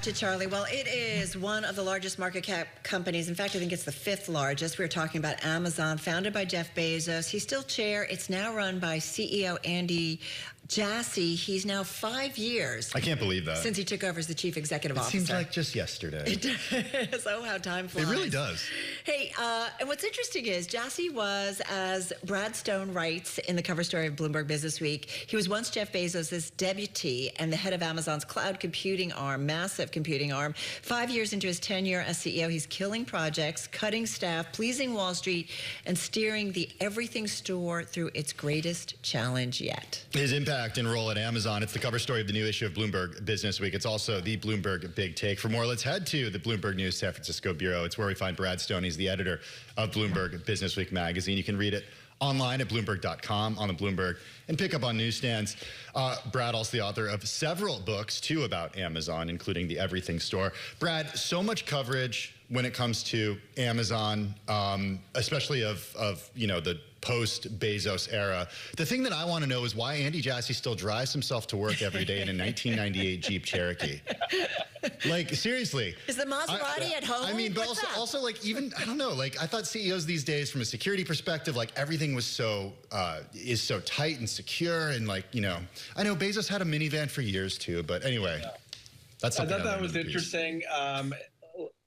To Charlie. Well, it is one of the largest market cap companies. In fact, I think it's the fifth largest. We were talking about Amazon, founded by Jeff Bezos. He's still chair. It's now run by CEO Andy Jassy. He's now 5 years. I can't believe that. Since he took over as the chief executive officer. It seems like just yesterday. It does. Oh, how time flies. It really does. Hey, and what's interesting is Jassy was, as Brad Stone writes in the cover story of Bloomberg Business Week, he was once Jeff Bezos' deputy and the head of Amazon's cloud computing arm, massive computing arm. 5 years into his tenure as CEO, he's killing projects, cutting staff, pleasing Wall Street, and steering the everything store through its greatest challenge yet. His impact and role at Amazon. It's the cover story of the new issue of Bloomberg Business Week. It's also the Bloomberg Big Take. For more, let's head to the Bloomberg News San Francisco Bureau. It's where we find Brad Stone. He's the editor of Bloomberg Business Week magazine. You can read it online at Bloomberg.com, on the Bloomberg, and pick up on newsstands. Brad, also the author of several books, too, about Amazon, including the Everything Store. Brad, so much coverage when it comes to Amazon, especially of the post-Bezos era. The thing that I want to know is why Andy Jassy still drives himself to work every day in a 1998 Jeep Cherokee. Like, seriously. Is the Maserati at home? I mean, but also, like, even, I don't know, like, I thought CEOs these days, from a security perspective, like, everything was so, is so tight and secure, and, like, I know Bezos had a minivan for years, too, but anyway. That's I thought that was interesting.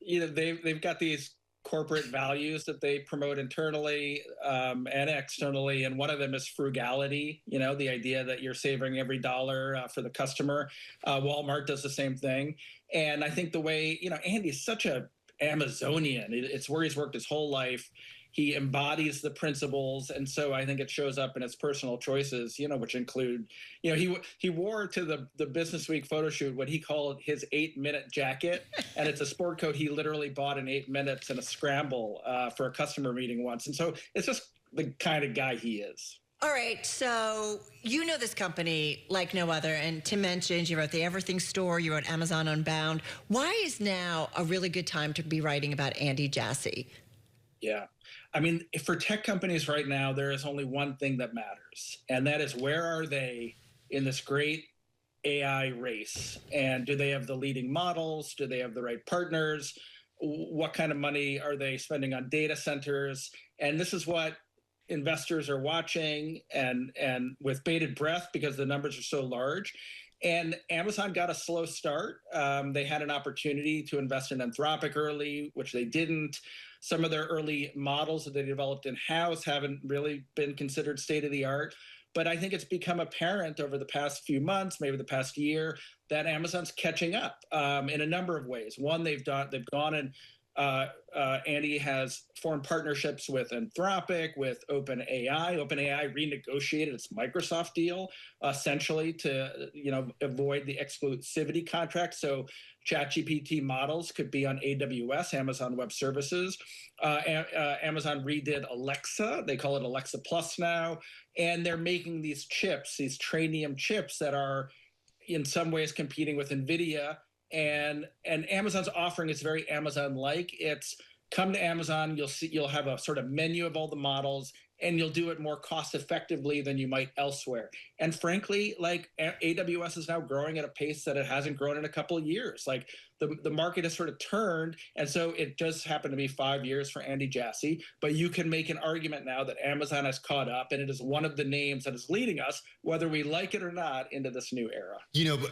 They've got these corporate values that they promote internally and externally, and one of them is frugality. The idea that you're savoring every dollar for the customer. Walmart does the same thing, and I think the way Andy's such a Amazonian. It's where he's worked his whole life. He embodies the principles, and so I think it shows up in his personal choices, which include, he wore to the Business Week photo shoot what he called his 8-minute jacket, and it's a sport coat he literally bought in 8 minutes in a scramble for a customer meeting once, and so it's just the kind of guy he is. All right, so you know this company like no other, and Tim mentioned you wrote the Everything Store, you wrote Amazon Unbound. Why is now a really good time to be writing about Andy Jassy? Yeah. I mean, for tech companies right now, there is only one thing that matters, and that is, where are they in this great AI race? And do they have the leading models? Do they have the right partners? What kind of money are they spending on data centers? And this is what investors are watching and with bated breath, because the numbers are so large. And Amazon got a slow start. They had an opportunity to invest in Anthropic early, which they didn't. Some of their early models that they developed in-house haven't really been considered state-of-the-art. But I think it's become apparent over the past few months, maybe the past year, that Amazon's catching up in a number of ways. One, they've gone and Andy has formed partnerships with Anthropic, with OpenAI. OpenAI renegotiated its Microsoft deal, essentially to avoid the exclusivity contract. So ChatGPT models could be on AWS, Amazon Web Services. Amazon redid Alexa. They call it Alexa Plus now. And they're making these chips, these Trainium chips that are in some ways competing with NVIDIA. And Amazon's offering is very Amazon-like. It's come to Amazon, you'll have a sort of menu of all the models, and you'll do it more cost effectively than you might elsewhere. And frankly, like, AWS is now growing at a pace that it hasn't grown in a couple of years. Like, the market has sort of turned, and so it does happen to be 5 years for Andy Jassy. But you can make an argument now that Amazon has caught up, and it is one of the names that is leading us, whether we like it or not, into this new era.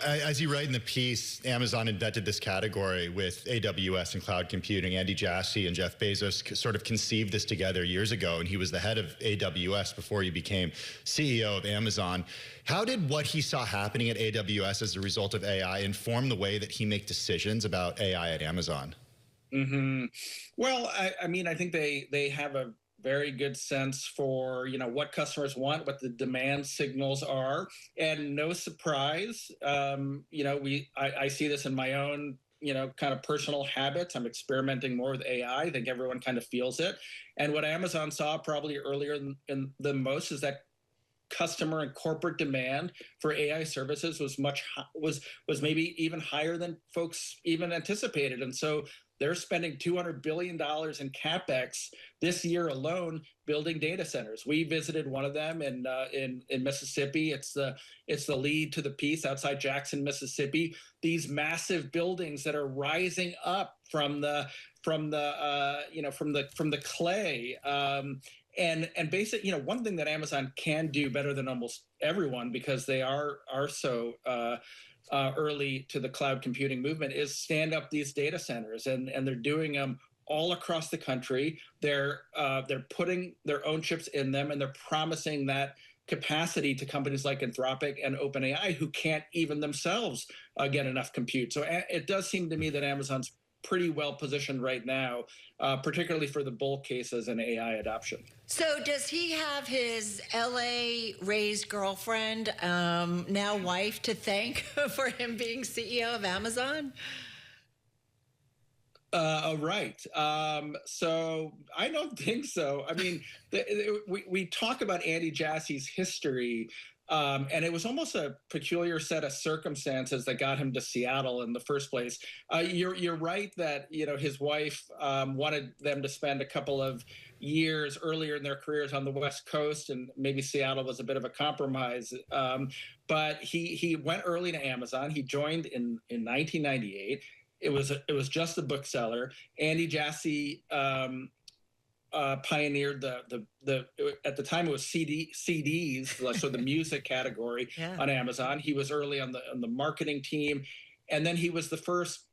As you write in the piece, Amazon invented this category with AWS and cloud computing. Andy Jassy and Jeff Bezos sort of conceived this together years ago, and he was the head of AWS before he became CEO of Amazon. How did what he saw happening at AWS as a result of AI inform the way that he makes decisions about AI at Amazon? Mm-hmm. Well, I mean, I think they have a very good sense for what customers want, what the demand signals are, and no surprise, I see this in my own kind of personal habits. I'm experimenting more with AI. I think everyone kind of feels it. And what Amazon saw probably earlier than most is that customer and corporate demand for AI services was maybe even higher than folks even anticipated. And so they're spending $200 billion in CapEx this year alone building data centers. We visited one of them in Mississippi. It's the lead to the piece outside Jackson, Mississippi. These massive buildings that are rising up from the clay. And basically, one thing that Amazon can do better than almost everyone, because they are so early to the cloud computing movement, is stand up these data centers, and they're doing them all across the country. They're putting their own chips in them, and they're promising that capacity to companies like Anthropic and OpenAI, who can't even themselves get enough compute. So it does seem to me that Amazon's pretty well positioned right now, particularly for the bull cases and AI adoption. So does he have his LA raised girlfriend, now wife, to thank for him being CEO of Amazon? Right. So I don't think so. I mean, we talk about Andy Jassy's history, and it was almost a peculiar set of circumstances that got him to Seattle in the first place. You're right that his wife wanted them to spend a couple of years earlier in their careers on the West Coast, and maybe Seattle was a bit of a compromise. But he went early to Amazon. He joined in 1998. It was just a bookseller. Andy Jassy pioneered the at the time it was CDs, so the music category on Amazon. He was early on the marketing team, and then he was the first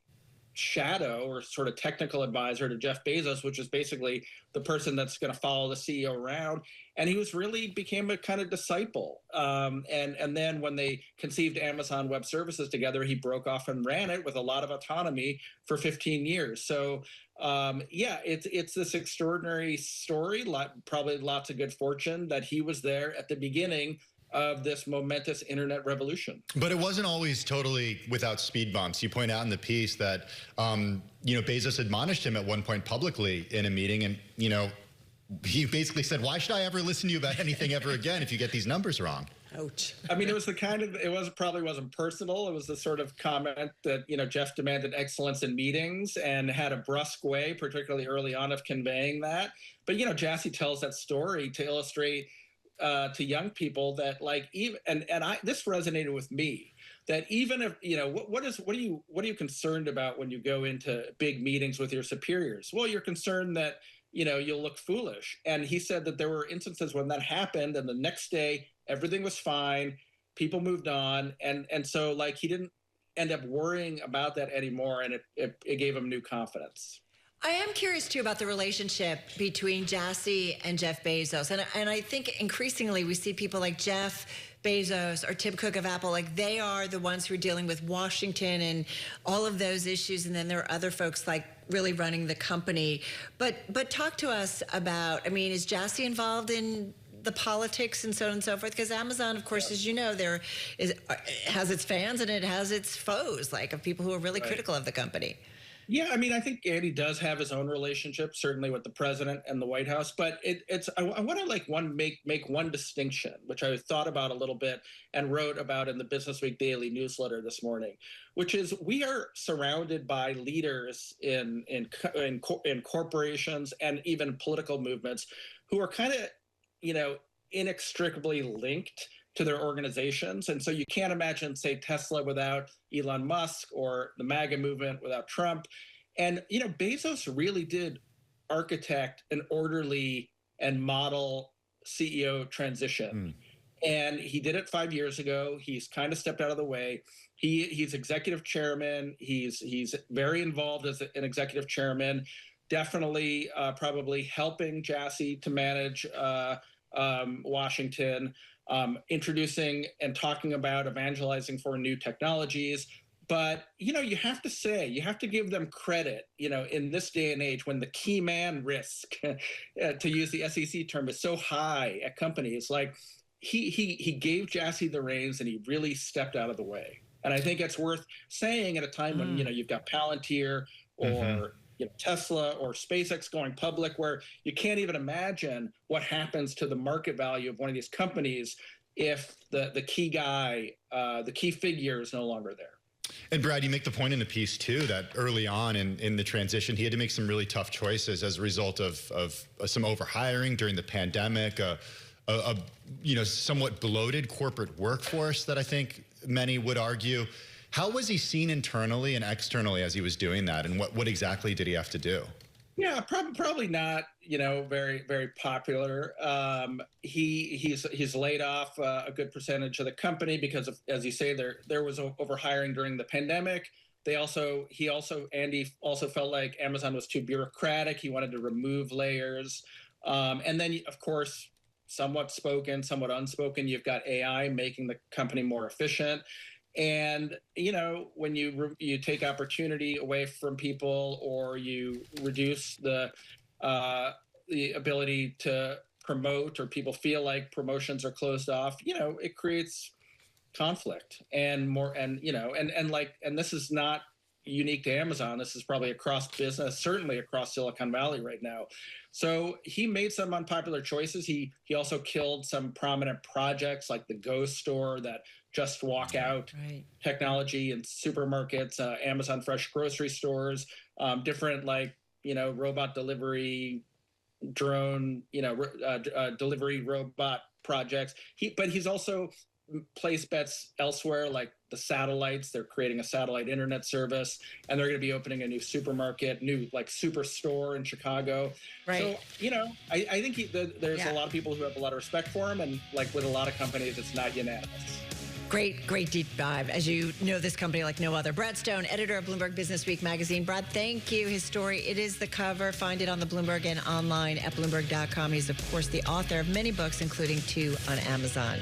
shadow or sort of technical advisor to Jeff Bezos, which is basically the person that's going to follow the CEO around. And he became a kind of disciple. And then when they conceived Amazon Web Services together, he broke off and ran it with a lot of autonomy for 15 years. So it's this extraordinary story, probably lots of good fortune that he was there at the beginning of this momentous internet revolution. But it wasn't always totally without speed bumps. You point out in the piece that, Bezos admonished him at one point publicly in a meeting, and, he basically said, why should I ever listen to you about anything ever again if you get these numbers wrong? Ouch. I mean, it probably wasn't personal. It was the sort of comment that, Jeff demanded excellence in meetings and had a brusque way, particularly early on, of conveying that. But, Jassy tells that story to illustrate to young people that, like, even this resonated with me, that even if what are you concerned about when you go into big meetings with your superiors? Well, you're concerned that you'll look foolish. And he said that there were instances when that happened, and the next day everything was fine, people moved on, and so, like, he didn't end up worrying about that anymore, and it gave him new confidence. I am curious, too, about the relationship between Jassy and Jeff Bezos. And I think increasingly we see people like Jeff Bezos or Tim Cook of Apple, like, they are the ones who are dealing with Washington and all of those issues. And then there are other folks, like, really running the company. But talk to us about, is Jassy involved in the politics and so on and so forth? Because Amazon, of course, as you know, has its fans and it has its foes, like, of people who are really critical of the company. Yeah, I think Andy does have his own relationship, certainly with the president and the White House. But I want to make one distinction, which I thought about a little bit and wrote about in the Business Week Daily newsletter this morning, which is we are surrounded by leaders in corporations and even political movements who are kind of inextricably linked to their organizations. And so you can't imagine, say, Tesla without Elon Musk, or the MAGA movement without Trump. And, Bezos really did architect an orderly and model CEO transition. And he did it 5 years ago. He's kind of stepped out of the way. He's executive chairman. He's very involved as an executive chairman, definitely probably helping Jassy to manage Washington, introducing and talking about evangelizing for new technologies. But, you have to give them credit, in this day and age when the key man risk, to use the SEC term, is so high at companies. Like, he gave Jassy the reins, and he really stepped out of the way. And I think it's worth saying at a time when, you've got Palantir or Tesla or SpaceX going public, where you can't even imagine what happens to the market value of one of these companies if the key guy, the key figure, is no longer there. And Brad, you make the point in the piece too that early on in the transition, he had to make some really tough choices as a result of some overhiring during the pandemic, a somewhat bloated corporate workforce that I think many would argue. How was he seen internally and externally as he was doing that, and what exactly did he have to do? Yeah, probably not, very, very popular. He's laid off a good percentage of the company because of, as you say, there was overhiring during the pandemic. Andy also felt like Amazon was too bureaucratic. He wanted to remove layers. And then, of course, somewhat spoken, somewhat unspoken, you've got AI making the company more efficient. And when you take opportunity away from people, or you reduce the ability to promote, or people feel like promotions are closed off, it creates conflict and more. And this is not unique to Amazon. This is probably across business, certainly across Silicon Valley right now. So he made some unpopular choices. He also killed some prominent projects like the Go store, that just walk out technology in supermarkets, Amazon Fresh grocery stores, different robot delivery, drone, delivery robot projects. But he's also placed bets elsewhere, like the satellites. They're creating a satellite internet service, and they're going to be opening a new supermarket, new superstore in Chicago. Right. So, I think there's a lot of people who have a lot of respect for him, and like with a lot of companies, it's not unanimous. Great deep dive. As you know, this company like no other. Brad Stone, editor of Bloomberg Businessweek magazine. Brad, thank you. His story, it is the cover. Find it on the Bloomberg and online at Bloomberg.com. He's, of course, the author of many books, including 2 on Amazon.